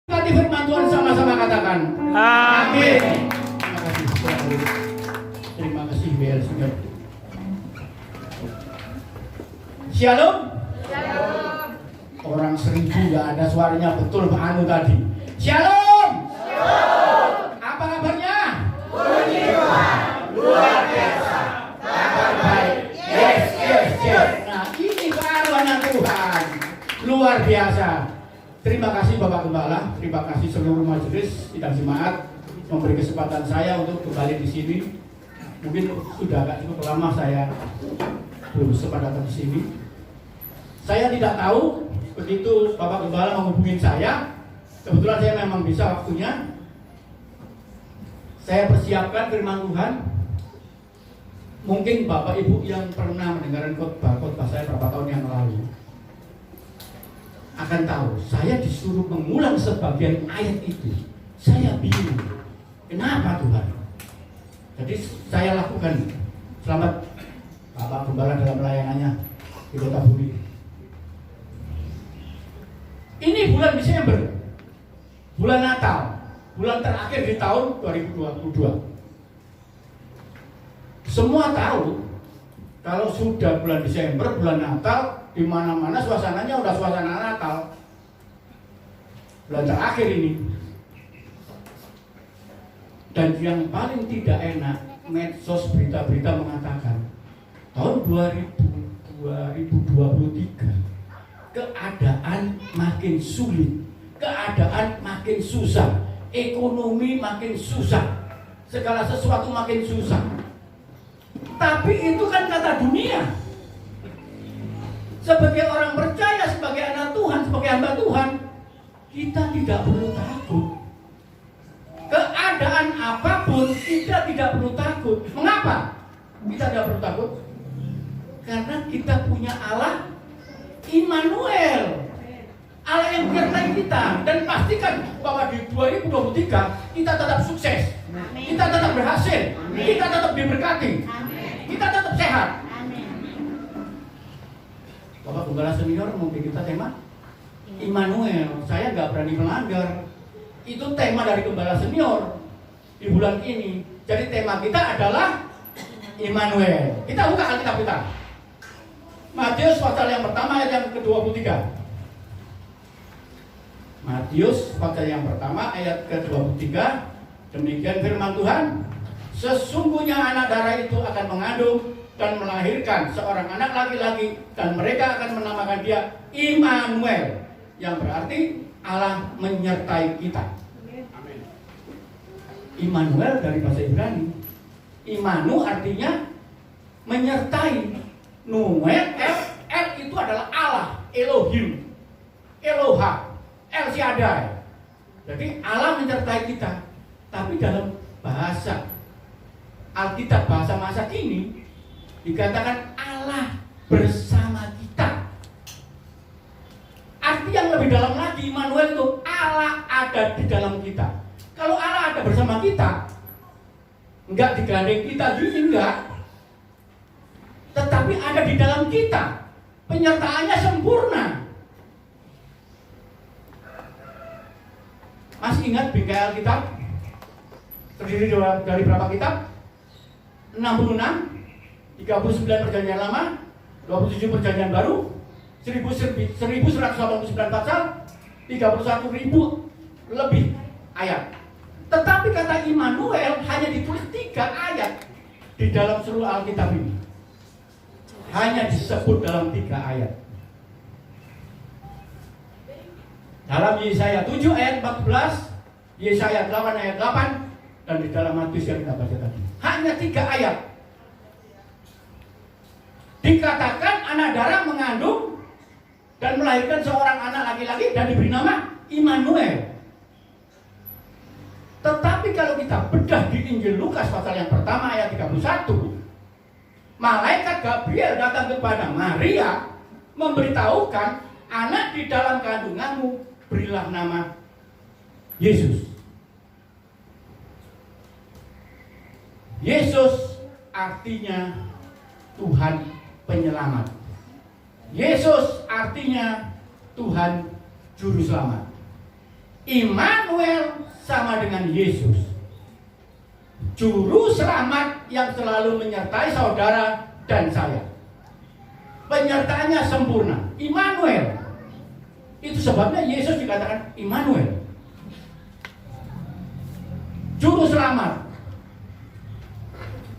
Berkati firman Tuhan, sama-sama katakan amin. Terima kasih BL Senior. Shalom. Shalom. Orang 1000 nggak ada suaranya, betul Pak Anu tadi. Shalom. Shalom. Apa kabarnya? Puji Tuhan, luar biasa. Kabar baik. Yes. Nah, ini baru anak Tuhan. Luar biasa. Terima kasih Bapak Gembala, terima kasih seluruh majelis sidang jemaat memberi kesempatan saya untuk kembali di sini. Mungkin sudah agak cukup lama saya belum sempat datang di sini. Saya tidak tahu begitu Bapak Gembala menghubungi saya. Kebetulan saya memang bisa waktunya. Saya persiapkan firman Tuhan. Mungkin Bapak Ibu yang pernah mendengarkan khotbah saya beberapa tahun yang lalu akan tahu, saya disuruh mengulang sebagian ayat itu. Saya bingung, kenapa Tuhan? Jadi saya lakukan. Selamat Bapak Gembala dalam pelayanannya di Kota Bumi. Ini bulan Desember, bulan Natal, bulan terakhir di tahun 2022. Semua tahu kalau sudah bulan Desember, bulan Natal, di mana-mana suasananya udah suasana Natal. Bulan terakhir ini. Dan yang paling tidak enak, medsos berita-berita mengatakan tahun 2023 keadaan makin sulit, keadaan makin susah, ekonomi makin susah, segala sesuatu makin susah. Tapi itu kan kata dunia. Sebagai orang percaya, sebagai anak Tuhan, sebagai hamba Tuhan, kita tidak perlu takut. Keadaan apapun kita tidak perlu takut. Mengapa? Kita tidak perlu takut karena kita punya Allah Immanuel, Allah yang menyertai kita. Dan pastikan bahwa di 2023 kita tetap sukses, kita tetap berhasil, kita tetap diberkati, kita tetap sehat. Bapak Gembala Senior mungkin kita tema Immanuel. Saya nggak berani melanggar. Itu tema dari Gembala Senior di bulan ini. Jadi tema kita adalah Immanuel. Kita buka Alkitab kita. Matius pasal yang pertama ayat yang ke-23. Matius pasal yang pertama ayat ke-23. Demikian firman Tuhan. Sesungguhnya anak darah itu akan mengandung dan melahirkan seorang anak laki-laki, dan mereka akan menamakan dia Immanuel, yang berarti Allah menyertai kita. Amin. Immanuel dari bahasa Ibrani. Immanu artinya menyertai. Nuel, El itu adalah Allah, Elohim, Eloha, El Shaddai. Jadi Allah menyertai kita. Tapi dalam bahasa Alkitab, bahasa masa kini, dikatakan Allah bersama kita. Arti yang lebih dalam lagi, Immanuel itu Allah ada di dalam kita. Kalau Allah ada bersama kita, enggak digandeng kita gini, enggak. Tetapi ada di dalam kita. Penyertaannya sempurna. Masih ingat bingkai Alkitab? Terdiri dari berapa kitab? 66, 39 perjanjian lama, 27 perjanjian baru, 1189 pasal, 31.000 lebih ayat. Tetapi kata Immanuel hanya ditulis 3 ayat di dalam seluruh Alkitab ini. Hanya disebut dalam 3 ayat. Dalam Yesaya 7 ayat 14, Yesaya 8 ayat 8, dan di dalam Matius yang kita baca tadi. Hanya 3 ayat. Dikatakan anak darah mengandung dan melahirkan seorang anak laki-laki dan diberi nama Immanuel. Tetapi kalau kita bedah di Injil Lukas pasal yang pertama ayat 31, malaikat Gabriel datang kepada Maria memberitahukan, anak di dalam kandunganmu berilah nama Yesus. Yesus artinya Tuhan penyelamat. Yesus artinya Tuhan juru selamat. Immanuel sama dengan Yesus, juru selamat yang selalu menyertai saudara dan saya. Penyertaannya sempurna, Immanuel. Itu sebabnya Yesus dikatakan Immanuel, juru selamat,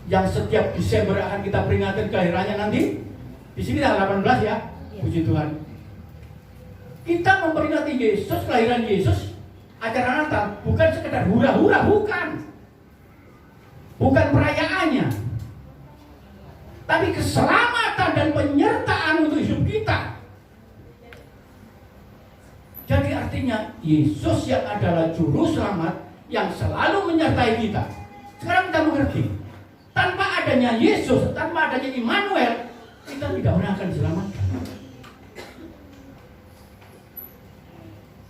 yang setiap Desember akan kita peringati kelahirannya nanti. Di sini tanggal 18 ya, puji Tuhan. Kita memperingati Yesus, kelahiran Yesus, acara Natal, bukan sekedar hura-hura, bukan perayaannya, tapi keselamatan dan penyertaan untuk hidup kita. Jadi artinya Yesus yang adalah juru selamat yang selalu menyertai kita. Sekarang kita mengerti, tanpa adanya Yesus, tanpa adanya Immanuel, kita tidak pernah akan diselamatkan.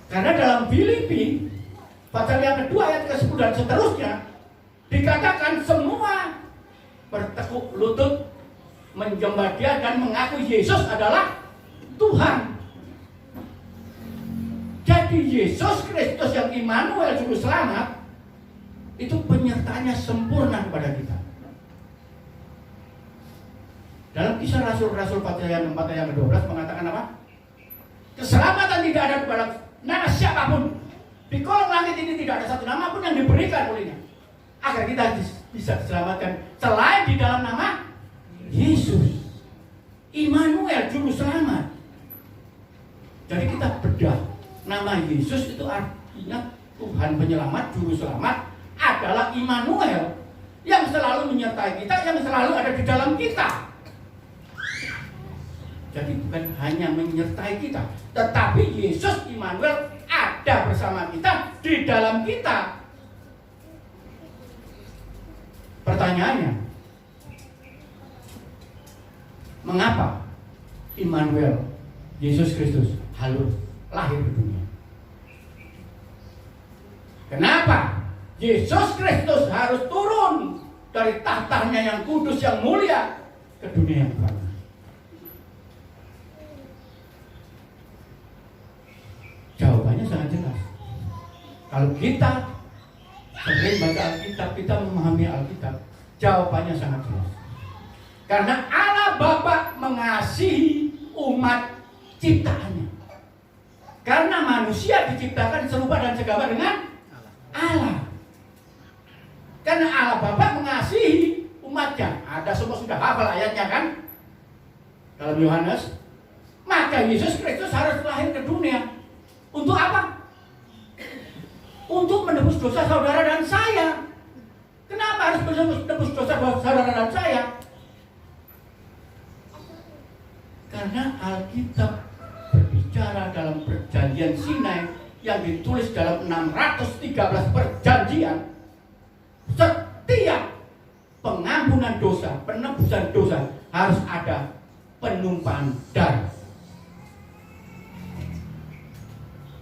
Karena dalam Filipi pasal yang kedua ayat ke-10 dan seterusnya dikatakan semua bertekuk lutut menyembah Dia dan mengaku Yesus adalah Tuhan. Jadi Yesus Kristus yang Immanuel juru selamat itu penyertaannya sempurna kepada kita. Dalam Kisah Rasul-Rasul pasal yang 4 ayat ke-12 mengatakan apa? Keselamatan tidak ada kepada nama siapapun. Di kolong langit ini tidak ada satu nama pun yang diberikan olehnya agar kita bisa diselamatkan selain di dalam nama Yesus, Immanuel juru selamat. Jadi kita bedah, nama Yesus itu artinya Tuhan penyelamat, juru selamat adalah Immanuel yang selalu menyertai kita, yang selalu ada di dalam kita. Jadi bukan hanya menyertai kita, tetapi Yesus Immanuel ada bersama kita, di dalam kita. Pertanyaannya, mengapa Immanuel, Yesus Kristus lahir ke dunia? Kenapa Yesus Kristus harus turun dari tahtanya yang kudus, yang mulia ke dunia yang baru? Jawabannya sangat jelas. Kalau kita sering baca Alkitab, kita memahami Alkitab, jawabannya sangat jelas. Karena Allah Bapa mengasihi umat ciptaannya. Karena manusia diciptakan serupa dan segambar dengan Allah. Karena Allah Bapa mengasihi umatnya. Ada semua sudah hafal ayatnya kan? Dalam Yohanes, maka Yesus Kristus harus lahir ke dunia. Untuk apa? Untuk menebus dosa saudara dan saya. Kenapa harus menebus dosa saudara dan saya? Karena Alkitab berbicara dalam perjanjian Sinai yang ditulis dalam 613 perjanjian. Setiap pengampunan dosa, penebusan dosa harus ada penumpahan darah.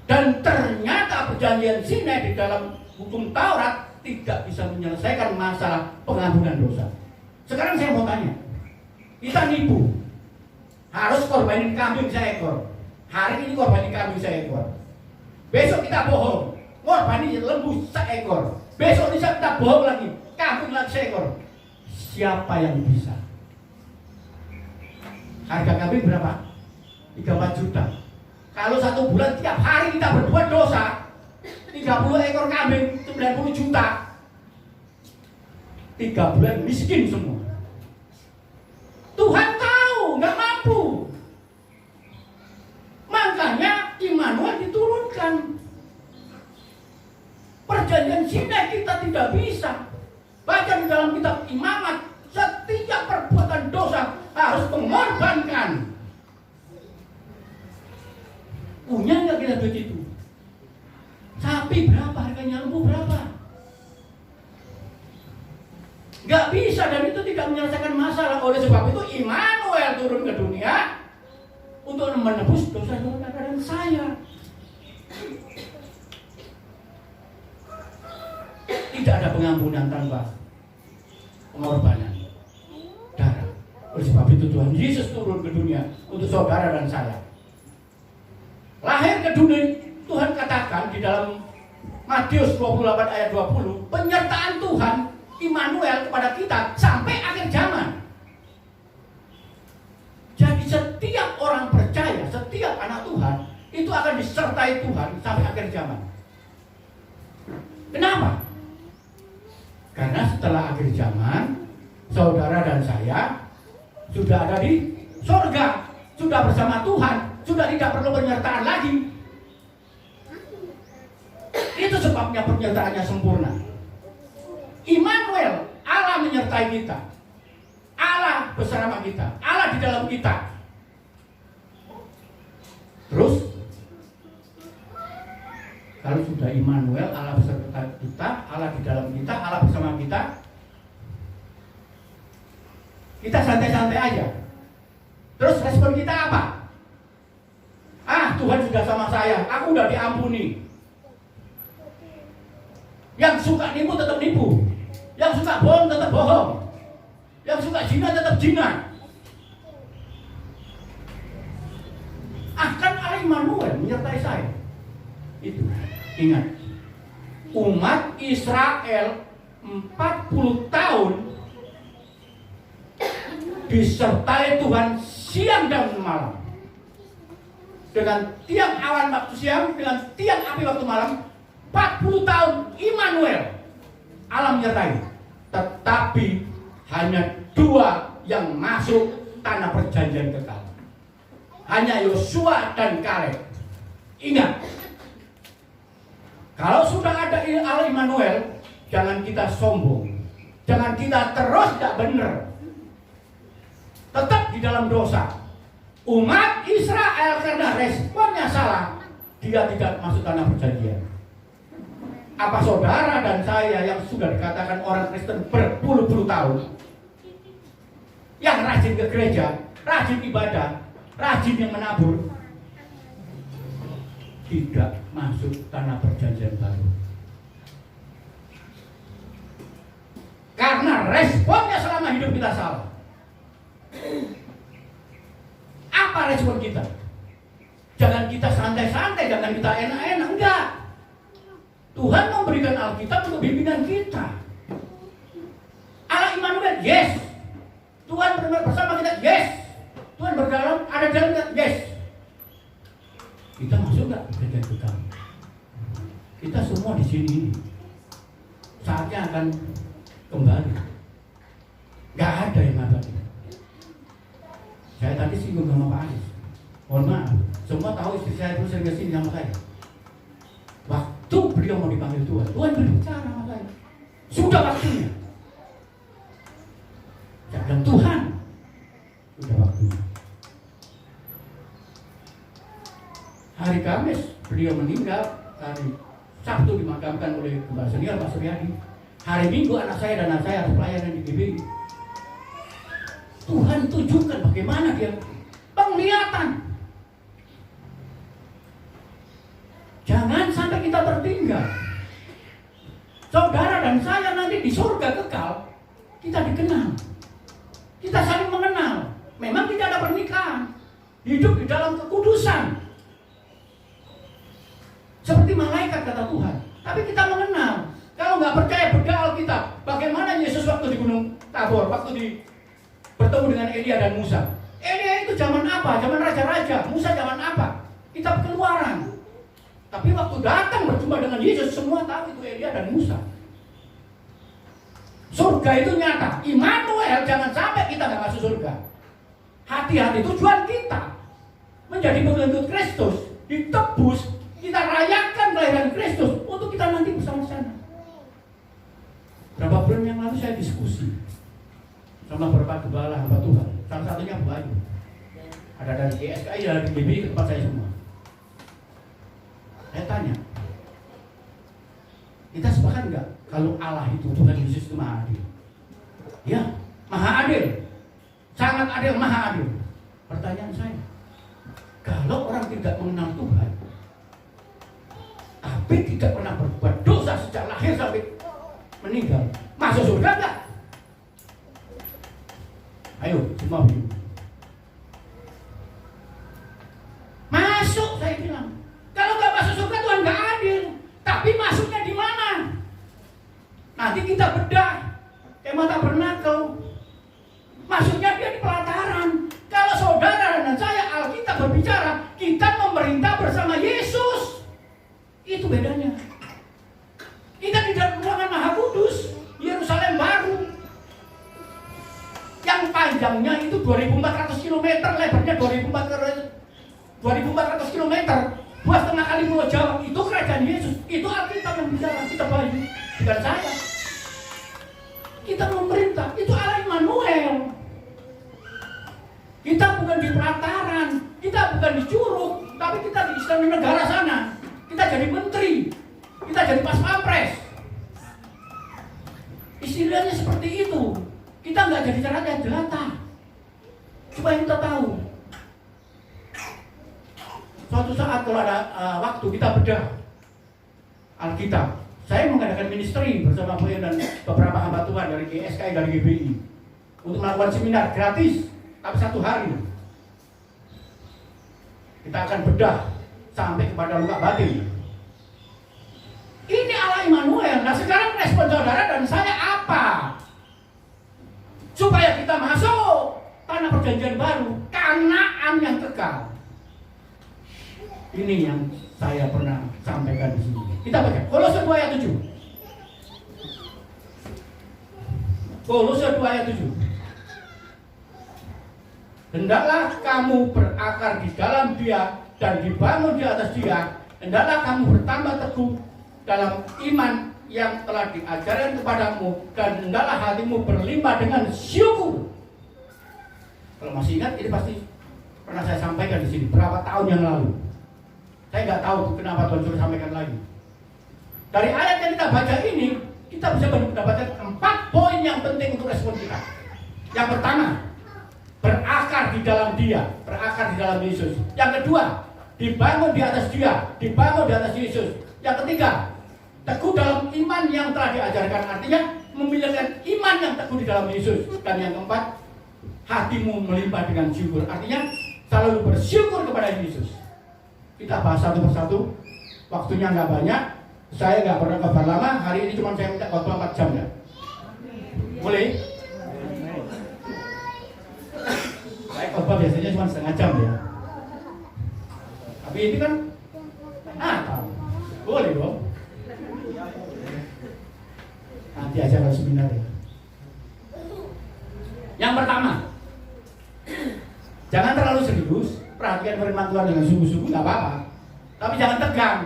Dan ternyata perjanjian Sinai di dalam hukum Taurat tidak bisa menyelesaikan masalah pengampunan dosa. Sekarang saya mau tanya, kita nipu, harus korbanin kambing seekor. Hari ini korbanin kambing seekor. Besok kita bohong, korbanin lembu seekor. Besok kita bohong lagi, kambing lagi seekor. Siapa yang bisa? Harga kambing berapa? 34 juta. Kalau 1 bulan tiap hari kita berbuat dosa, 30 ekor kambing 90 juta. 3 bulan miskin semua. Tuhan tahu nggak mampu. Makanya Immanuel diturunkan. Perjanjian Sinai kita tidak bisa. Baca di dalam kitab Imamat, setiap perbuatan dosa harus mengorbankan. Punya nggak kita begitu? Sapi berapa harganya, lembu berapa? Nggak bisa, dan itu tidak menyelesaikan masalah. Oleh sebab itu Immanuel turun ke dunia untuk menebus dosa saudara dan saya. Tidak ada pengampunan tanpa pengorbanan darah. Oleh sebab itu Tuhan Yesus turun ke dunia untuk saudara dan saya. Lahir ke dunia, Tuhan katakan di dalam Matius 28 ayat 20, penyertaan Tuhan Immanuel kepada kita sampai akhir zaman. Jadi setiap orang percaya, setiap anak Tuhan itu akan disertai Tuhan sampai akhir zaman. Kenapa? Karena setelah akhir zaman, saudara dan saya sudah ada di surga, sudah bersama Tuhan, sudah tidak perlu penyertaan lagi. Itu sebabnya penyertaannya sempurna. Immanuel, Allah menyertai kita, Allah bersama kita, Allah di dalam kita. Terus kalau sudah Immanuel, Allah beserta kita, Allah di dalam kita, Allah bersama kita, kita santai-santai aja. Terus respon kita apa? Tuhan sudah sama saya, aku udah diampuni. Yang suka nipu tetap nipu, yang suka bohong tetap bohong, yang suka zina tetap zina. Akan Allah Immanuel menyertai saya. Itu, ingat, umat Israel 40 tahun disertai Tuhan siang dan malam. Dengan tiang awan waktu siang, dengan tiang api waktu malam. 40 tahun Immanuel, Allah menyertai. Tetapi hanya 2 yang masuk tanah perjanjian kekal. Hanya Yosua dan Kaleb. Ingat, kalau sudah ada Allah Immanuel, jangan kita sombong, jangan kita terus tidak benar, tetap di dalam dosa. Umat Israel karena responnya salah, dia tidak masuk tanah perjanjian. Apa saudara dan saya yang sudah dikatakan orang Kristen berpuluh-puluh tahun, yang rajin ke gereja, rajin ibadah, rajin yang menabur, tidak masuk tanah perjanjian baru? Karena responnya selama hidup kita salah. Apa respon kita? Jangan kita santai-santai, jangan kita enak-enak, enggak. Tuhan memberikan Alkitab untuk bimbingan kita. Allah Immanuel, yes. Tuhan bersama kita, yes. Tuhan ada dalam kita, yes. Kita masuk nggak perjanjian kekal? Kita semua di sini saatnya akan kembali. Nggak ada yang abadi. Saya tadi singgung sama Pak Anies. Mohon maaf, semua tahu istri saya itu sering kesini sama saya. Waktu beliau mau dipanggil Tuhan, Tuhan berbicara sama saya. Sudah waktunya. Saya bilang, Tuhan, sudah waktunya. Hari Kamis beliau meninggal, hari Sabtu dimakamkan oleh Mbak Senior Pak Suryadi. Hari Minggu anak saya dan anak saya harus pelayanan di GBI. Tuhan tunjukkan bagaimana dia penglihatan. Jangan sampai kita tertinggal. Saudara dan saya nanti di surga kekal, kita dikenal, kita saling mengenal. Memang tidak ada pernikahan, hidup di dalam kekudusan seperti malaikat kata Tuhan. Tapi kita mengenal. Kalau nggak percaya bedah Alkitab, bagaimana Yesus waktu di Gunung Tabor, waktu bertemu dengan Elia dan Musa. Elia itu zaman apa? Zaman raja-raja. Musa zaman apa? Kitab Keluaran. Tapi waktu datang berjumpa dengan Yesus, semua tahu itu Elia dan Musa. Surga itu nyata. Immanuel, jangan sampai kita nggak masuk surga. Hati-hati, tujuan kita menjadi pengikut Kristus, ditebus, kita rayakan kelahiran Kristus untuk kita nanti bersama-sama. Berapa bulan yang lalu saya diskusi sama beberapa gembala hamba Tuhan, salah satunya Bu Ayu. Ada dari GSKI, dari GBI ke tempat saya semua. Saya tanya, kita sepakat nggak kalau Allah itu, Tuhan Yesus itu maha adil? Ya, maha adil, sangat adil, maha adil. Pertanyaan saya, kalau orang tidak mengenal Tuhan, tapi tidak pernah berbuat dosa sejak lahir sampai meninggal, masuk surga nggak? Ayo, semua bingung. Masuk, saya bilang. Kalau nggak masuk surga, Tuhan nggak adil. Tapi masuknya hati kita bedah kayak mata bernakel. Maksudnya dia di pelataran. Kalau saudara dan saya, Alkitab berbicara, kita memerintah bersama Yesus. Itu bedanya. Kita di dalam ruangan Maha Kudus, Yerusalem baru, yang panjangnya itu 2.400 km, lebarnya 2.400 km, 2,5 kali pulau Jawa. Itu kerajaan Yesus. Itu Alkitab yang bicara, kita bayu, bukan saya. Kita memerintah, itu Allah Immanuel. Kita bukan di pelataran, kita bukan di Curug, tapi kita di istana negara sana. Kita jadi menteri, kita jadi pas pampres. Istilahnya seperti itu. Kita nggak jadi raja jelata. Supaya kita tahu. Suatu saat kalau ada waktu kita bedah Alkitab. Saya mengadakan ministry bersama Boyan dan beberapa hamba Tuhan dari GSKI, dari GBI untuk melakukan seminar gratis, tapi 1 hari. Kita akan bedah sampai kepada luka batin. Ini Allah Immanuel. Nah sekarang respon saudara dan saya apa? Supaya kita masuk tanah perjanjian baru, Kanaan yang kekal. Ini yang saya pernah sampaikan di sini. Kita baca Kolose 2 ayat 7. Kolose 2 ayat 7. Hendaklah kamu berakar di dalam Dia dan dibangun di atas Dia. Hendaklah kamu bertambah teguh dalam iman yang telah diajarkan kepadamu, dan hendaklah hatimu berlimpah dengan syukur. Kalau masih ingat, ini pasti pernah saya sampaikan di sini berapa tahun yang lalu. Saya nggak tahu kenapa Tuhan suruh sampaikan lagi. Dari ayat yang kita baca ini, kita bisa mendapatkan 4 poin yang penting untuk respon kita. Yang pertama, berakar di dalam Dia, berakar di dalam Yesus. Yang kedua, dibangun di atas Dia, dibangun di atas Yesus. Yang ketiga, teguh dalam iman yang telah diajarkan, artinya memiliki iman yang teguh di dalam Yesus. Dan yang keempat, hatimu melimpah dengan syukur, artinya selalu bersyukur kepada Yesus. Kita bahas satu persatu, waktunya nggak banyak, saya nggak pernah kabar lama, hari ini cuma saya minta waktu 4 jam ya. Boleh? Saya khotbah biasanya cuma setengah jam ya. Tapi ini kan boleh dong. Nanti aja kalau seminar ya. Yang pertama, jangan terlalu serius, perhatikan firman Tuhan dengan sungguh-sungguh, nggak apa-apa. Tapi jangan tegang.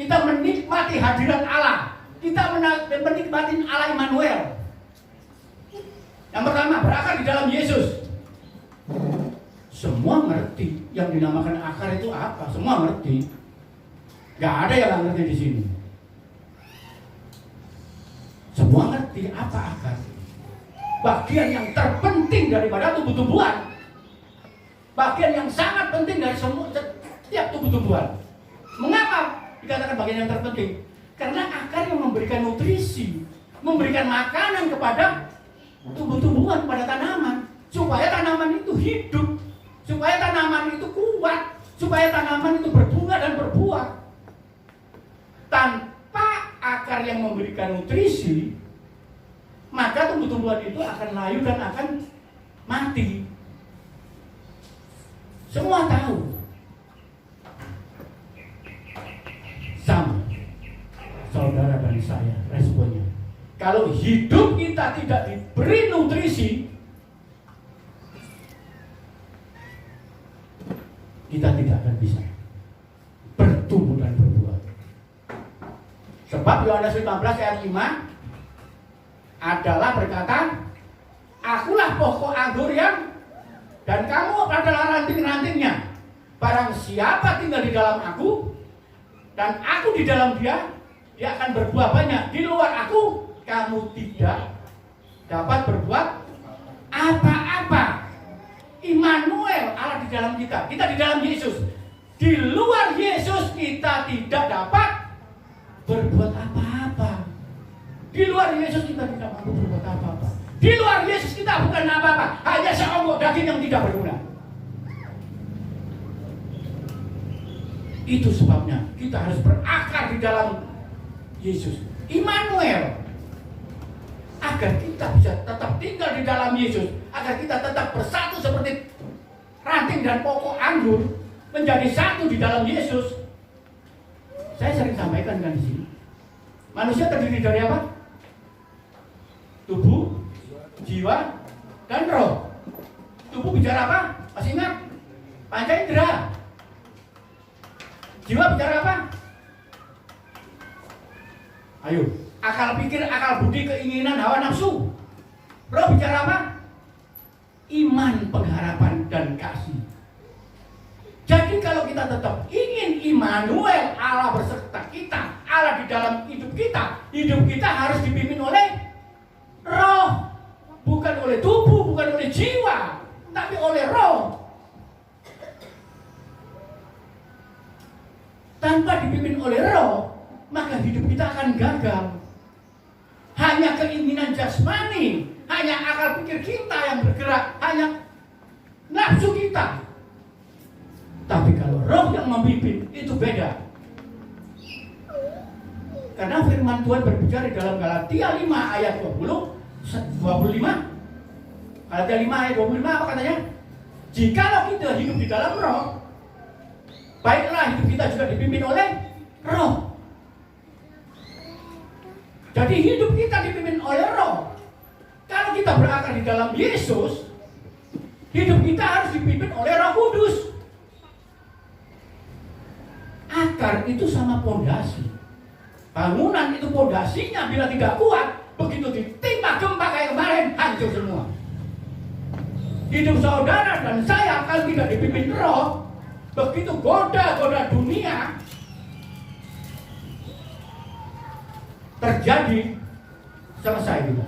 Kita menikmati hadirat Allah. Kita menikmati Allah Immanuel. Yang pertama, berakar di dalam Yesus. Semua ngerti yang dinamakan akar itu apa. Semua ngerti. Gak ada yang nggak ngerti di sini. Semua ngerti apa akar. Bagian yang terpenting daripada tumbuh-tumbuhan. Bagian yang sangat penting dari setiap tumbuh-tumbuhan. Mengapa dikatakan bagian yang terpenting? Karena akar yang memberikan nutrisi, memberikan makanan kepada tumbuh-tumbuhan, pada tanaman, supaya tanaman itu hidup, supaya tanaman itu kuat, supaya tanaman itu berbunga dan berbuah. Tanpa akar yang memberikan nutrisi, maka tumbuh-tumbuhan itu akan layu dan akan mati. Semua tahu. Sama saudara dan saya responnya. Kalau hidup kita tidak diberi nutrisi, kita tidak akan bisa bertumbuh dan berbuah. Sebab Yohanes 15 ayat 5 adalah berkata, akulah pokok anggur yang, dan kamu adalah ranting-rantingnya. Barang siapa tinggal di dalam aku dan aku di dalam dia, dia akan berbuah banyak. Di luar aku, kamu tidak dapat berbuat apa-apa. Immanuel, Allah di dalam kita, kita di dalam Yesus. Di luar Yesus kita tidak dapat berbuat apa-apa. Di luar Yesus kita tidak mampu berbuat apa-apa. Di luar Yesus kita bukan apa-apa, hanya seonggok daging yang tidak berguna. Itu sebabnya kita harus berakar di dalam Yesus. Immanuel. agar kita bisa tetap tinggal di dalam Yesus, agar kita tetap bersatu seperti ranting dan pokok anggur menjadi satu di dalam Yesus. Saya sering sampaikan kan di sini. Manusia terdiri dari apa? Tubuh, jiwa, dan roh. Tubuh bicara apa? Masih ingat? Panca indera. Jiwa bicara apa? Ayo, akal pikir, akal budi, keinginan, hawa nafsu. Roh bicara apa? Iman, pengharapan, dan kasih. Jadi kalau kita tetap ingin Immanuel, Allah beserta kita, Allah di dalam hidup kita harus dipimpin oleh roh. Bukan oleh tubuh, bukan oleh jiwa, tapi oleh roh. Tanpa dipimpin oleh roh, maka hidup kita akan gagal. Hanya keinginan jasmani, hanya akal pikir kita yang bergerak, hanya nafsu kita. Tapi kalau roh yang memimpin, itu beda. Karena firman Tuhan berbicara dalam Galatia 5 ayat 25. Galatia 5 ayat 25 apa katanya? Jikalau kita hidup di dalam roh, baiklah hidup kita juga dipimpin oleh roh. Jadi hidup kita dipimpin oleh roh. Kalau kita berakar di dalam Yesus, hidup kita harus dipimpin oleh Roh Kudus. Akar itu sama pondasi. Bangunan itu pondasinya bila tidak kuat, begitu ditimpa gempa kayak kemarin, hancur semua. Hidup saudara dan saya kalau tidak dipimpin roh, begitu goda-goda dunia terjadi, selesai kita.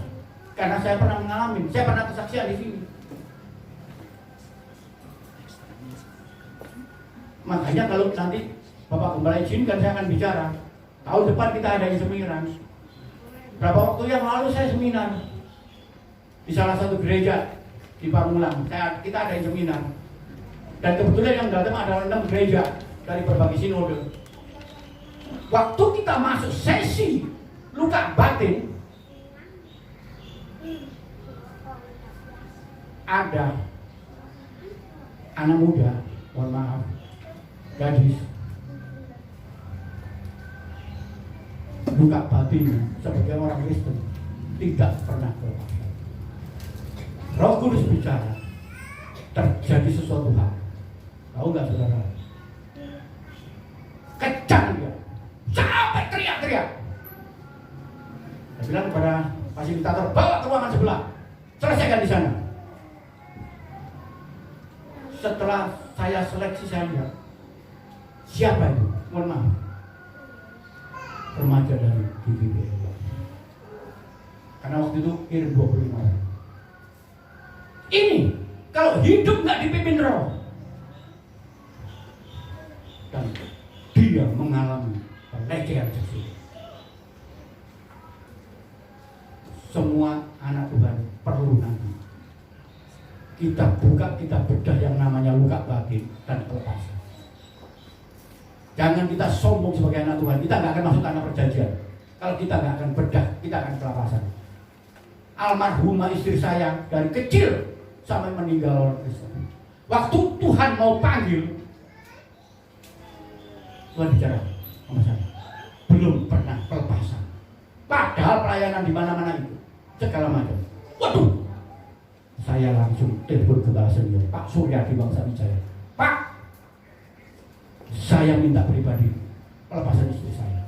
Karena saya pernah mengalami, saya pernah kesaksian di sini. Makanya kalau nanti Bapak Gembala izinkan, saya akan bicara. Tahun depan kita ada seminar. Berapa waktu yang lalu saya seminar di salah satu gereja di Pamulang. Kita ada seminar. Dan kebetulan yang datang adalah 6 gereja dari berbagai sinode. Waktu kita masuk sesi luka batin, ada anak muda, mohon maaf, gadis, luka batin sebagai orang Kristen tidak pernah berpacaran. Roh Kudus bicara, terjadi sesuatu hal. Tahu nggak saudara? Kejang dia, sampai teriak-teriak. Saya bilang kepada fasilitator, bawa ke ruangan sebelah, selesaikan di sana. Setelah saya seleksi, saya lihat siapa itu? Mohon maaf, remaja dari GBB. Karena waktu itu kirim 25 orang. Ini kalau hidup nggak dipimpin roh, dan dia mengalami pelecehan seksual. Semua anak Tuhan perlu nanti kita buka, kita bedah yang namanya luka batin dan pelepasan. Jangan kita sombong sebagai anak Tuhan. Kita nggak akan masuk tanah perjanjian kalau kita nggak akan bedah, kita akan pelepasan. Almarhumah istri saya dari kecil sampai meninggal orang Kristen. Waktu Tuhan mau panggil, Tuhan bicara sama saya, belum pernah pelepasan. Padahal pelayanan di mana-mana itu segala macam. Waduh, saya langsung telepon ke Senior Pak Surya di Bangsa Wijaya. Pak, saya minta pribadi pelepasan istri saya.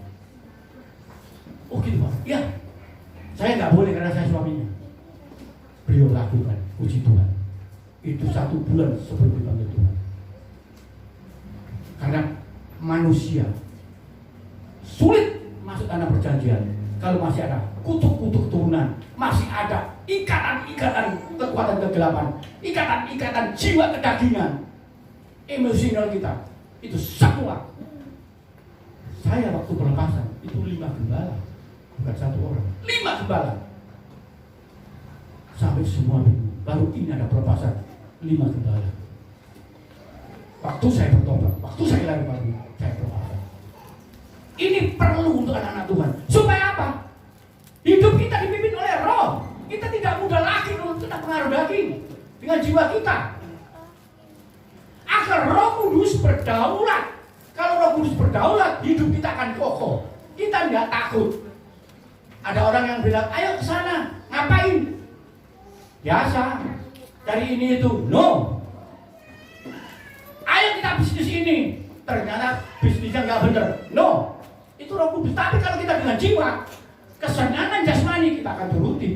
Oh gitu Pak? Ya, saya nggak boleh karena saya suaminya. Beliau lakukan, puji Tuhan. Itu 1 bulan sebelum dipanggil Tuhan. Karena manusia sulit masuk tanah perjanjian kalau masih ada kutuk-kutuk turunan, masih ada ikatan-ikatan kekuatan kegelapan, ikatan-ikatan jiwa kedagingan, emosional kita. Itu semua. Saya waktu pelepasan itu 5 gembala, bukan 1 orang, 5 gembala. Sampai semua bingung. Baru ini ada pelepasan 5 gembala. Waktu saya bertobat, waktu saya lari pagi, saya bertobat. Ini perlu untuk anak-anak Tuhan. Supaya apa? Hidup kita dipimpin oleh roh. kita tidak mudah lagi untuk kena pengaruh daging dengan jiwa kita. Agar Roh Kudus berdaulat. Kalau Roh Kudus berdaulat, hidup kita akan kokoh. Kita tidak takut. Ada orang yang bilang, ayo ke sana, ngapain? Biasa, cari ini itu. No. Ayo kita bisnis ini. Ternyata bisnisnya nggak benar. No. Itu Roh Kudus. Tapi kalau kita dengan jiwa, kesenangan jasmani kita akan turuti.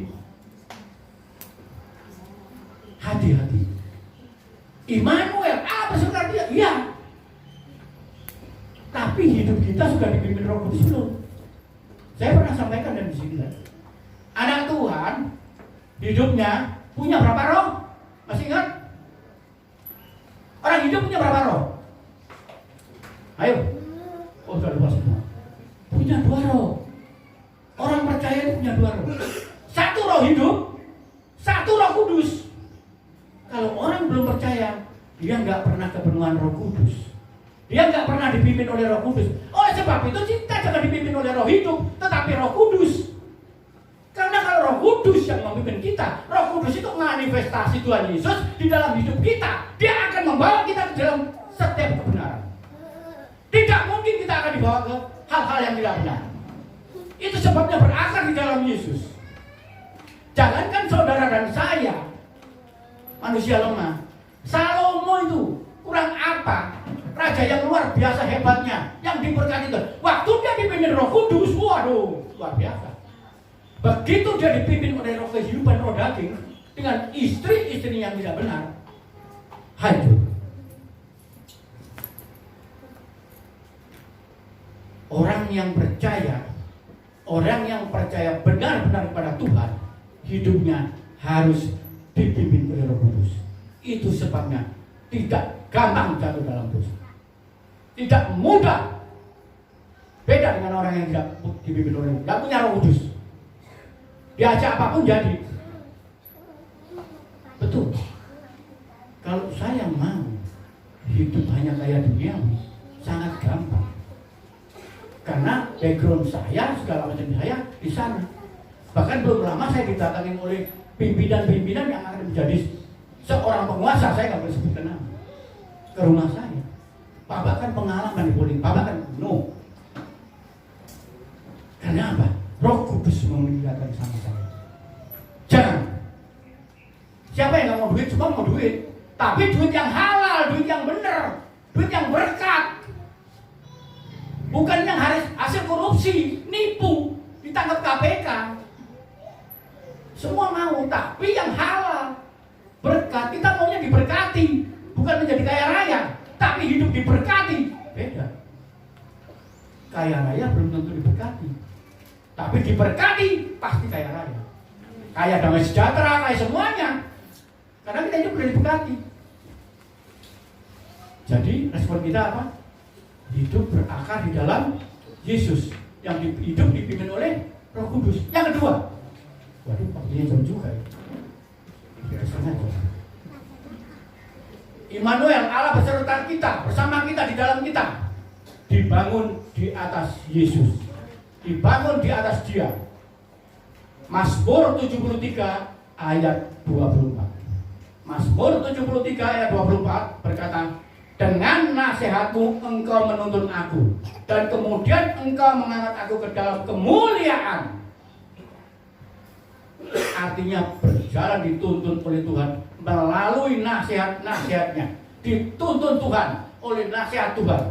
Hati-hati. Immanuel, beserta dia? Iya. Tapi hidup kita sudah dipimpin Roh Kudus belum? Saya pernah sampaikan dan di sini. Anak Tuhan hidupnya punya berapa roh? Masih ingat? Orang hidup punya berapa roh? Ayo. Oh, sudah lupa semua. Punya 2 roh. Orang percaya itu punya 2 roh. 1 roh hidup, 1 Roh Kudus. Kalau orang belum percaya, dia nggak pernah kepenuhan Roh Kudus. Dia nggak pernah dipimpin oleh Roh Kudus. Oleh sebab itu kita jangan dipimpin oleh Roh hidup, tetapi Roh Kudus. Karena kalau Roh Kudus yang memimpin kita, Roh Kudus itu manifestasi Tuhan Yesus di dalam hidup kita. Dia akan membawa kita ke dalam setiap kebenaran. Tidak mungkin kita akan dibawa ke hal-hal yang tidak benar. Itu sebabnya berakar di dalam Yesus. Jangankan saudara dan saya, manusia lemah. Salomo itu kurang apa? Raja yang luar biasa hebatnya, yang diberkati itu. Waktu dia dipimpin Roh Kudus, waduh, luar biasa. Begitu dia dipimpin oleh roh kehidupan, roh daging, dengan istri-istri yang tidak benar, hancur. Orang yang percaya benar-benar kepada Tuhan, hidupnya harus dipimpin oleh Roh Kudus. Itu sebabnya tidak gampang jatuh dalam dosa. Tidak mudah. Beda dengan orang yang tidak dipimpin oleh, tidak punya Roh Kudus. Diajak apapun jadi. Betul. Kalau saya mau hidup hanya kayak duniawi, sangat gampang. Karena background saya, segala macam saya di sana. Bahkan belum lama saya didatangi oleh pimpinan-pimpinan yang akan menjadi seorang penguasa, saya nggak boleh sebutkan nama, ke rumah saya. Bapak kan pengalaman di polling, Bapak kan no. Karena apa? Roh Kudus mengingatkan sama saya. Jangan. Siapa yang nggak mau duit? Semua mau duit. Tapi duit yang halal, duit yang benar, duit yang berkat. Bukan yang hasil korupsi, nipu, ditangkap KPK. Semua mau, tapi yang halal, berkat. Kita maunya diberkati, bukan menjadi kaya raya, tapi hidup diberkati. Beda. Kaya raya belum tentu diberkati, tapi diberkati pasti kaya raya. Kaya damai sejahtera, kaya semuanya. Karena kita hidup sudah diberkati. Jadi respon kita apa? Hidup berakar di dalam Yesus, yang hidup dipimpin oleh Roh Kudus. Yang kedua, waduh, pakai jam juga ya. Immanuel, Allah beserta kita, bersama kita, di dalam kita. Dibangun di atas Yesus, dibangun di atas Dia. Mazmur 73 ayat 24. Mazmur 73 ayat 24 berkata, dengan nasihatmu engkau menuntun aku, dan kemudian engkau mengangkat aku ke dalam kemuliaan. Artinya berjalan dituntun oleh Tuhan melalui nasihat-nasihatnya. Dituntun Tuhan oleh nasihat Tuhan.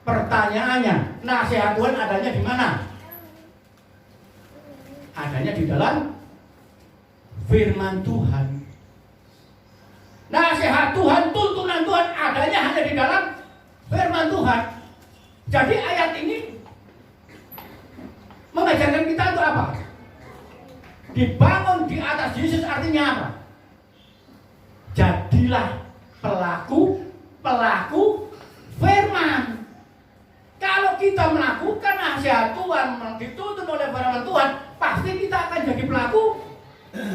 Pertanyaannya, nasihat Tuhan adanya di mana? Adanya di dalam firman Tuhan. Nasihat Tuhan, tuntunan Tuhan adanya hanya di dalam firman Tuhan. Jadi ayat ini mengajarkan kita untuk apa? Dibangun di atas Yesus artinya apa? Jadilah pelaku firman. Kalau kita melakukan nasihat Tuhan, dituntun oleh firman Tuhan, pasti kita akan jadi pelaku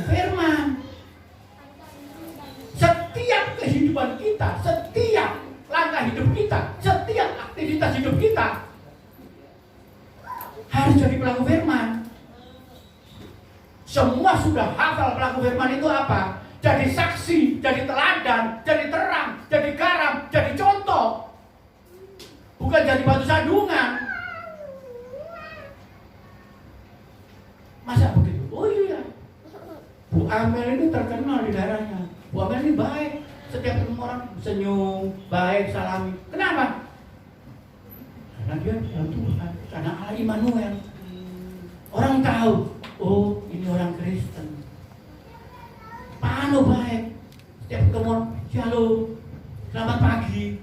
firman. Setiap kehidupan kita, setiap langkah hidup kita, setiap aktivitas hidup kita harus jadi pelaku firman. Semua sudah hafal pelaku firman itu apa? Jadi saksi, jadi teladan, jadi terang, jadi garam, jadi contoh. Bukan jadi batu sandungan. Masa begitu? Oh iya. Bu Amel ini terkenal di daerahnya. Bu Amel ini baik. Setiap ketemu orang senyum, baik, salami. Kenapa? Karena dia dalam Tuhan. Karena Allah Immanuel. Orang tahu, oh ini orang Kristen. Pano baik. Setiap ketemu orang, shalom, selamat pagi.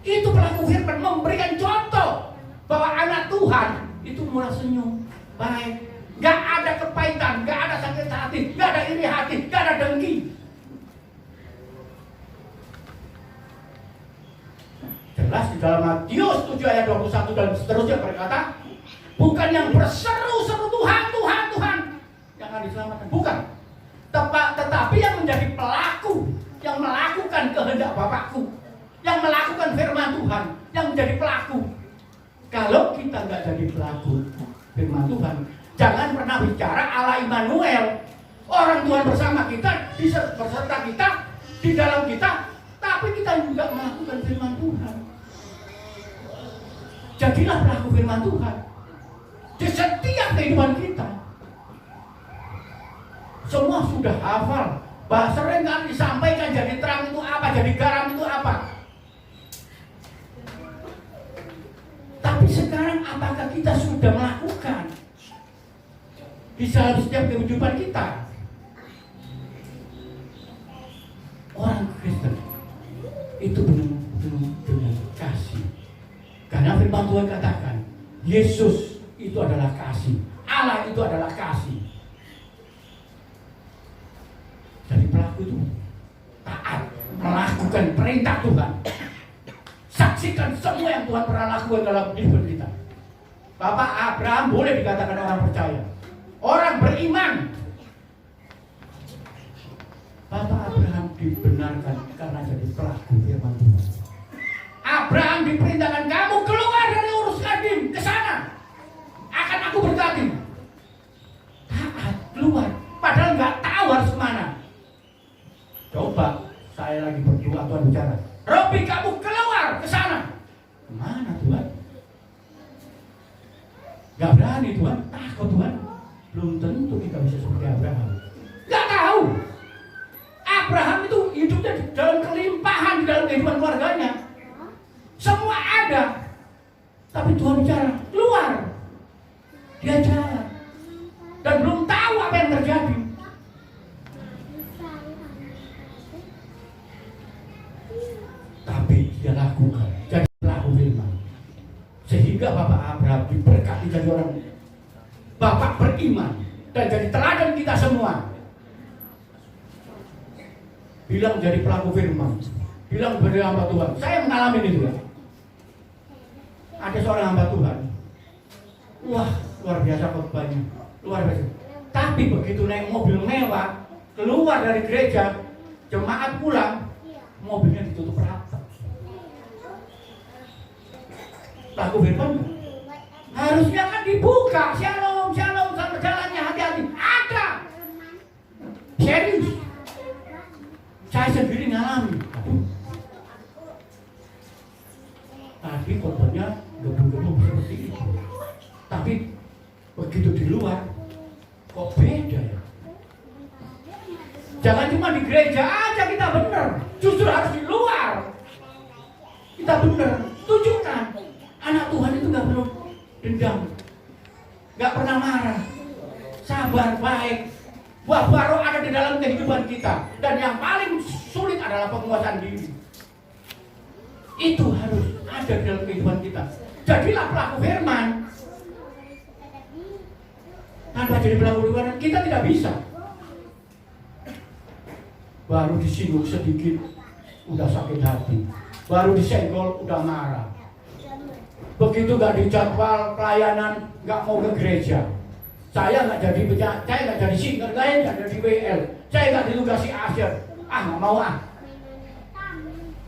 Itu pelaku firman memberikan contoh bahwa anak Tuhan itu murah senyum, baik, gak ada kepahitan, gak ada sakit hati, gak ada iri hati, gak ada dengki. Jelas di dalam Matius 7 ayat 21 dan seterusnya berkata, bukan yang berseru-seru Tuhan, Tuhan, Tuhan yang akan diselamatkan, bukan. Tetapi yang menjadi pelaku, yang melakukan kehendak Bapakku, yang melakukan firman Tuhan, yang menjadi pelaku. Kalau kita nggak jadi pelaku firman Tuhan, jangan pernah bicara Allah Immanuel. Orang Tuhan bersama kita, beserta kita, di dalam kita, tapi kita juga melakukan firman Tuhan. Jadilah pelaku firman Tuhan di setiap kehidupan kita. Semua sudah hafal. Bahasa sering kan disampaikan, jadi terang itu apa, jadi garam itu apa. Tapi sekarang apakah kita sudah melakukan di dalam setiap kehidupan kita? Orang Kristen itu penuh dengan kasih. Karena firman Tuhan katakan, Yesus itu adalah kasih, Allah itu adalah kasih. Jadi pelaku itu taat, melakukan perintah Tuhan. Saksikan semua yang Tuhan pernah lakukan dalam hidup kita. Bapak Abraham boleh dikatakan orang percaya, orang beriman. Bapak Abraham dibenarkan karena jadi pelaku firman Tuhan. Abraham diperintahkan, kamu keluar dari Ur Kasdim ke sana, akan aku berkati. Taat, keluar, padahal nggak tahu harus kemana. Coba saya lagi berdoa, Tuhan bicara, Robi kamu keluar ke sana. Kemana Tuhan? Gak berani Tuhan, takut Tuhan. Belum tentu kita bisa seperti Abraham. Gak tahu. Abraham itu hidupnya dalam kelimpahan, di dalam kehidupan keluarganya. Semua ada. Tapi Tuhan bicara, keluar. Dia jalan. Dan belum tahu apa yang terjadi. Tapi dia lakukan, jadi pelaku firman. Sehingga Bapak Abraham diberkati jadi orang Bapak beriman dan jadi teladan kita semua. Bilang jadi pelaku firman, bilang beri hamba Tuhan. Saya mengalami itu ya. Ada seorang hamba Tuhan, wah luar biasa khotbahnya, luar biasa. Tapi begitu naik mobil mewah, keluar dari gereja, jemaat pulang, mobilnya ditutup rapat. Pelaku firman harusnya kan dibuka, shalom, shalom, sama jalannya, hati-hati. Ada. Serius. Saya sendiri ngalami. Tadi korbannya gebung-gebung seperti itu. Tapi begitu di luar, kok beda ya? Jangan cuma di gereja aja kita benar, justru harus di luar. Kita benar, tunjukkan. Anak Tuhan itu gak perlu dendam, gak pernah marah, sabar, baik. Buah baru ada di dalam kehidupan kita. Dan yang paling sulit adalah penguasaan diri. Itu harus ada di dalam kehidupan kita. Jadilah pelaku firman. Tanpa jadi pelaku firman kita tidak bisa. Baru disinggung sedikit udah sakit hati, baru disenggol udah marah. Begitu gak dijadwal pelayanan, gak mau ke gereja. Saya gak jadi penyanyi, saya gak jadi singer, saya gak jadi WL, saya gak ditugasi asyir. Gak mau ah.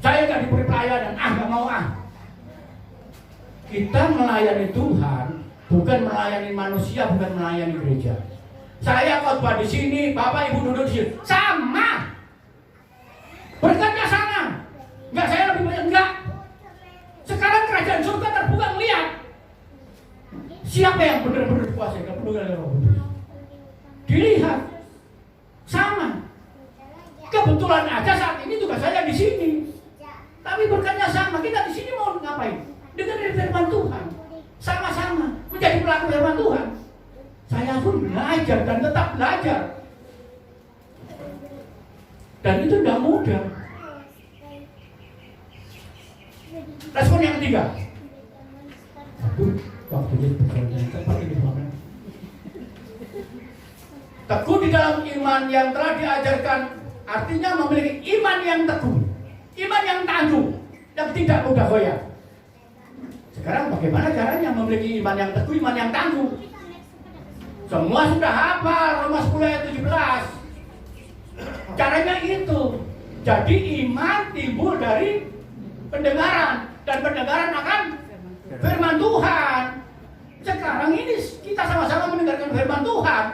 Saya gak diberi pelayanan, gak mau ah. Kita melayani Tuhan bukan melayani manusia, bukan melayani gereja. Saya khotbah di sini, Bapak Ibu duduk di sini, sama. Berkatnya sama. Enggak, saya lebih banyak, enggak. Sekarang kerajaan surga terbuka, lihat. Siapa yang benar-benar kuasa? Enggak perlu ada Roh Kudus. Dilihat. Sama. Kebetulan aja saat ini juga saya di sini. Tapi berkatnya sama. Kita di sini mau ngapain? Dengar firman Tuhan. Sama-sama menjadi pelaku firman Tuhan. Saya pun belajar dan tetap belajar. Dan itu tidak mudah. Respon yang ketiga. Waktunya cepat ini Bapak. Teguh di dalam iman yang telah diajarkan, artinya memiliki iman yang teguh, iman yang tangguh, yang tidak mudah goyah. Sekarang bagaimana caranya memiliki iman yang teguh, iman yang tangguh? Semua sudah hafal Roma 10 ayat 17. Caranya itu. Jadi iman timbul dari pendengaran, dan pendengaran akan firman Tuhan. Sekarang ini kita sama-sama mendengarkan firman Tuhan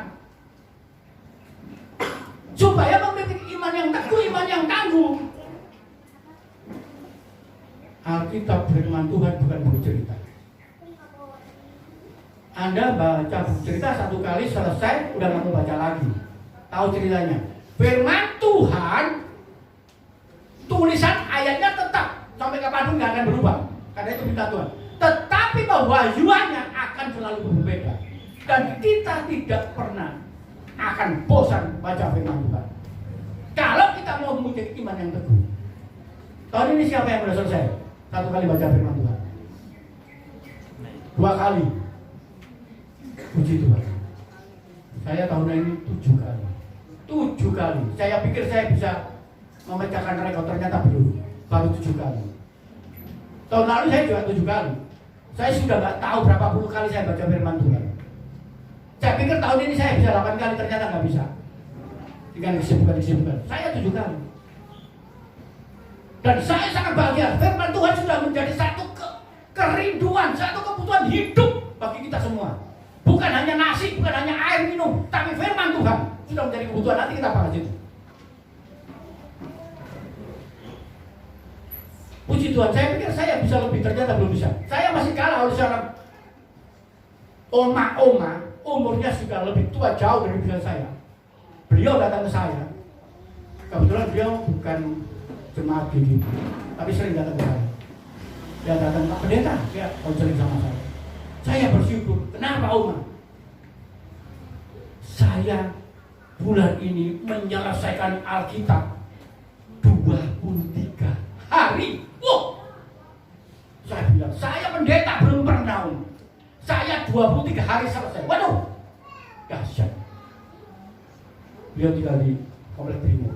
supaya memiliki iman yang teguh, iman yang tangguh. Alkitab firman Tuhan bukan buku cerita. Anda baca buku cerita satu kali selesai, udah nggak mau baca lagi. Tahu ceritanya? Firman Tuhan, tulisan ayatnya tetap sampai kapanpun nggak akan berubah. Karena itu firman Tuhan. Tetapi pewahyuannya akan selalu berbeda. Dan kita tidak pernah akan bosan baca firman Tuhan. Kalau kita mau memiliki iman yang teguh. Tahun ini siapa yang sudah selesai? Satu kali baca firman Tuhan. 2 kali. Puji Tuhan. Saya tahun ini 7 kali. 7 kali. Saya pikir saya bisa memecahkan rekor, ternyata belum. Baru 7 kali. Tahun lalu saya juga 7 kali. Saya sudah nggak tahu berapa puluh kali saya baca firman Tuhan. Saya pikir tahun ini saya bisa 8 kali, ternyata nggak bisa. Dengan kesibukan. Saya 7 kali. Dan saya sangat bahagia. Firman Tuhan sudah menjadi satu kerinduan, satu kebutuhan hidup bagi kita semua. Bukan hanya nasi, bukan hanya air minum, tapi firman Tuhan sudah menjadi kebutuhan. Nanti kita bahas itu. Puji Tuhan, saya pikir saya bisa lebih, ternyata belum bisa. Saya masih kalah oleh seorang oma-oma, umurnya sudah lebih tua jauh dari saya. Beliau datang ke saya. Kebetulan beliau bukan jemaat GGB, tapi sering datang ke saya. Dia datang, Pak Pendeta, dia konseling sama saya. Saya bersyukur. Kenapa Oma? Saya bulan ini menyelesaikan Alkitab 23 hari. Wow. Saya bilang, saya pendeta belum pernah. Saya 23 hari selesai. Waduh, dahsyat. Beliau tinggal di Komplek Brimo.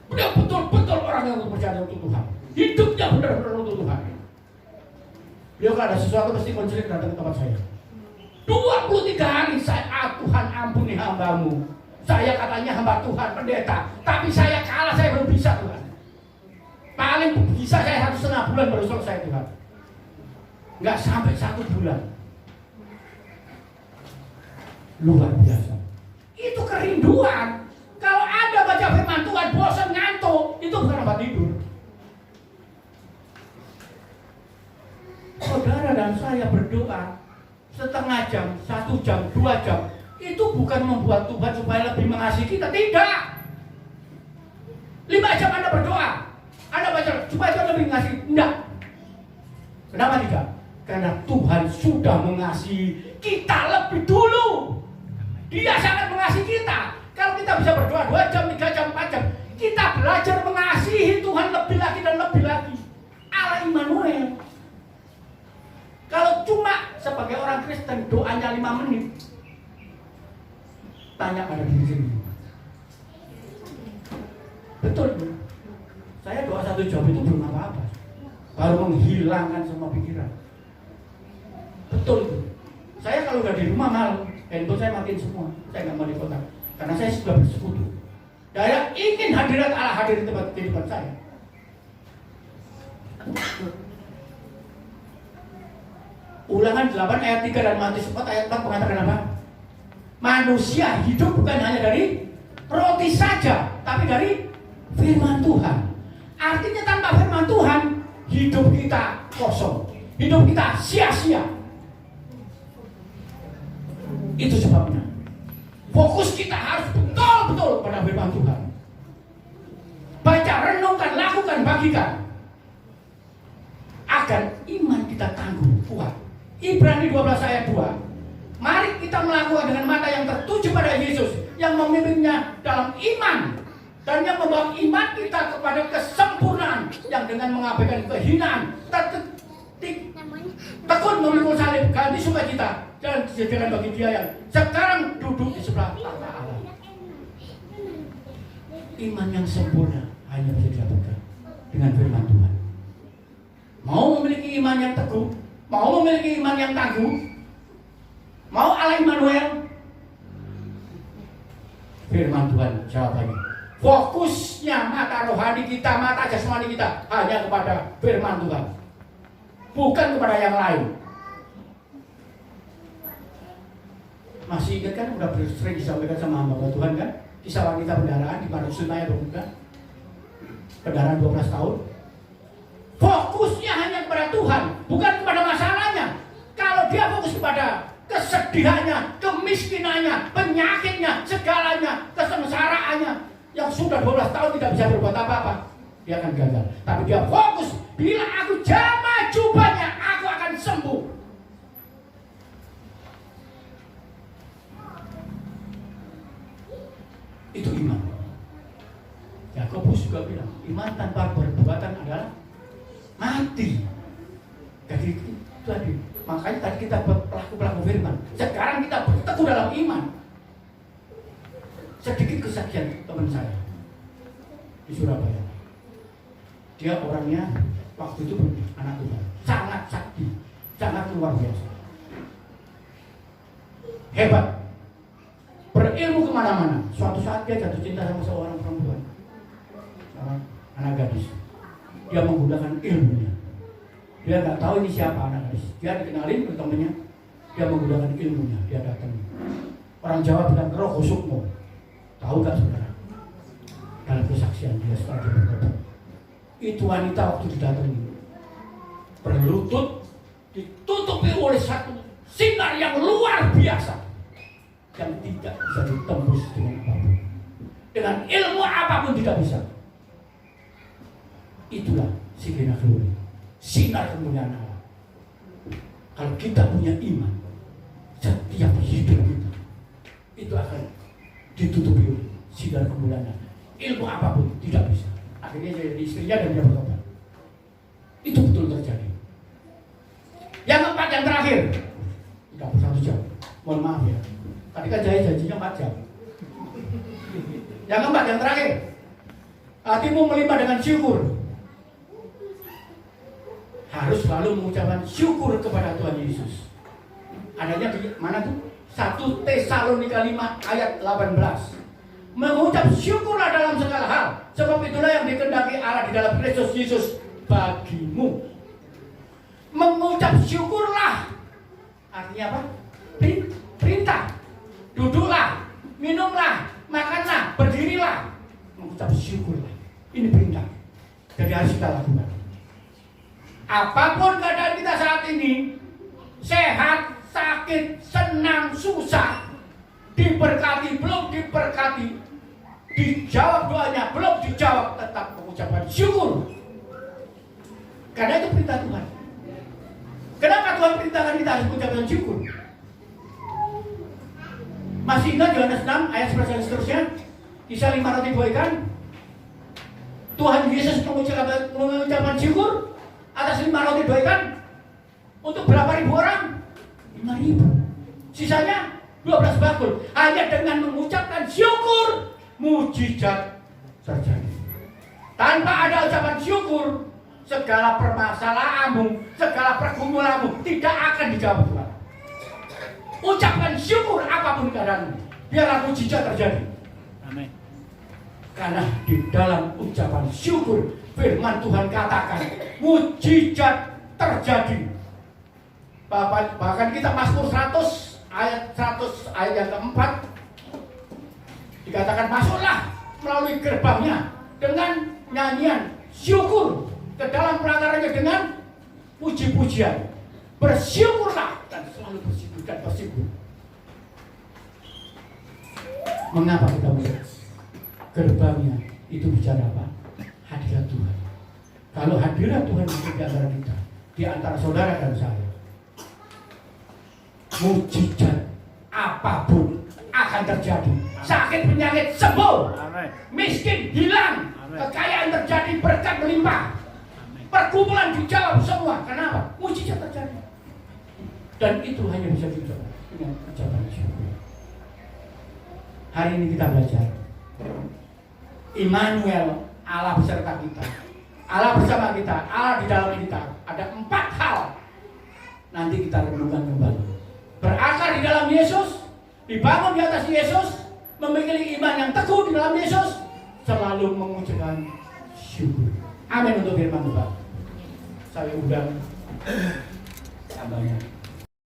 Beliau betul-betul orang yang percaya untuk Tuhan. Hidupnya benar-benar untuk Tuhan. Beliau kalau ada sesuatu pasti konseling datang ke tempat saya. 23 hari saya, Tuhan ampuni hambamu. Saya katanya hamba Tuhan, pendeta, tapi saya kalah, saya belum bisa Tuhan. Paling bisa saya 1,5 bulan baru selesai Tuhan. Nggak sampai 1 bulan. Luar biasa. Itu kerinduan. Kalau Anda baca firman Tuhan bosan ngantuk, itu bukan obat tidur. Saudara dan saya berdoa setengah jam, 1 jam, 2 jam, itu bukan membuat Tuhan supaya lebih mengasihi kita, tidak. 5 jam Anda berdoa, Anda baca supaya Tuhan lebih mengasihi, tidak. Kenapa tidak? Karena Tuhan sudah mengasihi kita lebih dulu. Dia sangat mengasihi kita. Kalau kita bisa berdoa 2 jam, 3 jam, 4 jam, kita belajar mengasihi Tuhan lebih lagi dan lebih lagi. Allah Immanuel. Kalau cuma sebagai orang Kristen doanya 5 menit, tanya pada diri sendiri. Betul, saya doa 1 jam itu belum apa-apa, baru menghilangkan semua pikiran. Betul itu. Saya kalau udah di rumah malam, handphone saya matiin semua. Saya nggak mau di kota, karena saya sudah bersekutu. Saya ingin hadirat Allah hadir di tempat kehidupan saya. Ulangan 8 ayat 3 dan Matius 4 ayat 4 mengatakan apa? Manusia hidup bukan hanya dari roti saja, tapi dari firman Tuhan. Artinya tanpa firman Tuhan, hidup kita kosong, hidup kita sia-sia. Itu sebabnya fokus kita harus betul-betul pada firman Tuhan. Baca, renungkan, lakukan, bagikan, agar iman kita tangguh, kuat. Ibrani 12 ayat 2. Mari kita melakukan dengan mata yang tertuju pada Yesus, yang memimpinnya dalam iman, dan yang membawa iman kita kepada kesempurnaan, yang dengan mengabaikan kehinaan tekun memikul salib, ganti sukacita dan disediakan bagi dia yang sekarang duduk di sebelah tahta Allah. Iman yang sempurna hanya bisa didapatkan dengan firman Tuhan. Mau memiliki iman yang teguh, mau memiliki iman yang tangguh, mau Allah Immanuel, firman Tuhan jawabannya. Fokusnya mata rohani kita, mata jasmani kita hanya kepada firman Tuhan, bukan kepada yang lain. Masih ingat kan, udah sering disampaikan sama hamba Tuhan kan, kisah wanita pendaraan di Padang Sungai bukan? Pendaraan 12 tahun. Fokusnya hanya kepada Tuhan, bukan kepada masalahnya. Kalau dia fokus kepada kesedihannya, kemiskinannya, penyakitnya, segalanya, kesengsaraannya, yang sudah 12 tahun tidak bisa berbuat apa-apa, dia akan gagal. Tapi dia fokus, bila aku jamah jubahnya, aku akan sembuh. Itu iman. Yakobus juga bilang, iman tanpa perbuatan adalah mati. Jadi itu tadi. Makanya tadi kita pelaku-pelaku firman. Sekarang kita berteguh dalam iman. Sedikit kesaksian teman saya di Surabaya. Dia orangnya waktu itu anak Tuhan, sangat sakti, sangat luar biasa, hebat, berilmu kemana-mana. Suatu saat dia jatuh cinta sama seorang perempuan, anak gadis. Dia menggunakan ilmunya. Dia nggak tahu ini siapa anak gadis. Dia dikenalin ke temannya. Dia menggunakan ilmunya. Dia datang. Orang Jawa bilang roh sukmo. Tahu nggak saudara? Dalam kesaksian dia setelah dia bertobat, itu wanita waktu didatangi berlutut, ditutupi oleh satu sinar yang luar biasa, yang tidak bisa ditembus dengan apapun, dengan ilmu apapun tidak bisa. Itulah Sigena Glory, sinar kemuliaan Allah. Kalau kita punya iman, setiap hidup kita itu akan ditutupi oleh sinar kemuliaan Allah. Ilmu apapun tidak bisa. Akhirnya jadi istrinya dan dia bertobat. Itu betul terjadi. Yang keempat, yang terakhir, tidak 1 jam. Mohon maaf ya. Tadi kan janjinya 4 jam. Yang keempat, yang terakhir, hatimu melimpah dengan syukur. Harus selalu mengucapkan syukur kepada Tuhan Yesus. Adanya di mana tuh? 1 Tesalonika 5 ayat 18. Mengucap syukurlah dalam segala hal, sebab itulah yang dikehendaki Allah di dalam Kristus Yesus bagimu. Mengucap syukurlah artinya apa? Perintah. Duduklah, minumlah, makanlah, berdirilah. Mengucap syukurlah. Ini perintah. Jadi harus kita lakukan. Apapun keadaan kita saat ini, sehat, sakit, senang, susah, diberkati, belum diberkati, dijawab doanya, belum dijawab, tetap mengucapkan syukur. Karena itu perintah Tuhan. Kenapa Tuhan perintahkan kita harus mengucapkan syukur? Masih ingat Yohanes 6 ayat 11 dan seterusnya? Kisah 5 roti 2 ikan. Tuhan Yesus mengucapkan syukur atas 5 roti 2 ikan. Untuk berapa ribu orang? 5.000. Sisanya 12 bakul. Hanya dengan mengucapkan syukur, mujizat terjadi. Tanpa ada ucapan syukur, segala permasalahanmu, segala pergumulanmu tidak akan dijawab Tuhan. Ucapkan syukur apapun keadaanmu, biarlah mujizat terjadi. Amin. Karena di dalam ucapan syukur, firman Tuhan katakan mujizat terjadi. Bahkan kita Mazmur 100 ayat 111 ayat yang keempat dikatakan masuklah melalui gerbangnya dengan nyanyian syukur, ke dalam pelatarannya dengan puji-pujian. Bersyukurlah dan selalu bersyukur dan bersyukur. Mengapa kita melihat gerbangnya itu bicara apa? Hadirat Tuhan. Kalau hadirat Tuhan itu di antara kita, di antara saudara dan saya, mujizat apapun akan terjadi. Sakit penyakit sembuh, miskin hilang, kekayaan terjadi, berkat melimpah, pergumulan dijawab semua. Kenapa? Mujizat terjadi. Dan itu hanya bisa dijawab dengan ucapan syukur. Hari ini kita belajar Immanuel, Allah beserta kita, Allah bersama kita, Allah di dalam kita. Ada 4 hal nanti kita renungkan kembali. Berakar di dalam Yesus, dibangun di atas Yesus, memiliki iman yang teguh di dalam Yesus, selalu mengucapkan syukur. Amin untuk firman Tuhan. Saya undang tambahnya.